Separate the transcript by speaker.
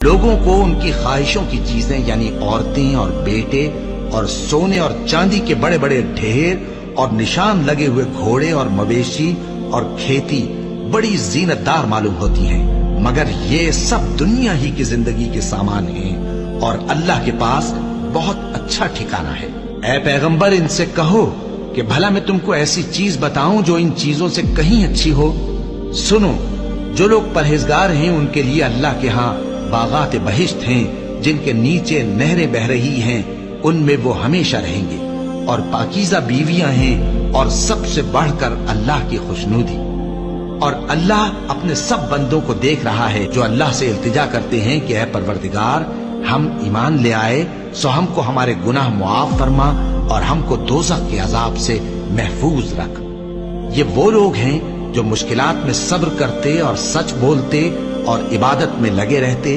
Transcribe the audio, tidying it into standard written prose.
Speaker 1: लोगों को उनकी ख्वाहिशों की चीजें यानी औरतें और बेटे और सोने और चांदी के बड़े बड़े ढेर और निशान लगे हुए घोड़े और मवेशी और खेती बड़ी जीनतदार मालूम होती हैं, मगर ये सब दुनिया ही की जिंदगी के सामान हैं और अल्लाह के पास बहुत अच्छा ठिकाना है। ऐ पैगंबर, इनसे कहो कि भला मैं तुमको ऐसी चीज बताऊं जो इन चीजों से कहीं अच्छी हो। सुनो, जो लोग परहेजगार हैं उनके लिए अल्लाह के यहाँ बागात बहिश्त हैं जिनके नीचे नहरें बह रही हैं, उनमें वो हमेशा रहेंगे, और पाकीज़ा बीवियां हैं और सबसे बढ़कर अल्लाह की खुशनुदी। और अल्लाह अपने सब बंदों को देख रहा है जो अल्लाह से इल्तिजा करते हैं कि ऐ परवरदिगार, हम ईमान ले आए सो हमको हमारे गुनाह मुआफ फरमा और हमको दोज़ख के अजाब से महफूज रख। ये वो लोग हैं जो मुश्किलात में सब्र करते और सच बोलते और इबादत में लगे रहते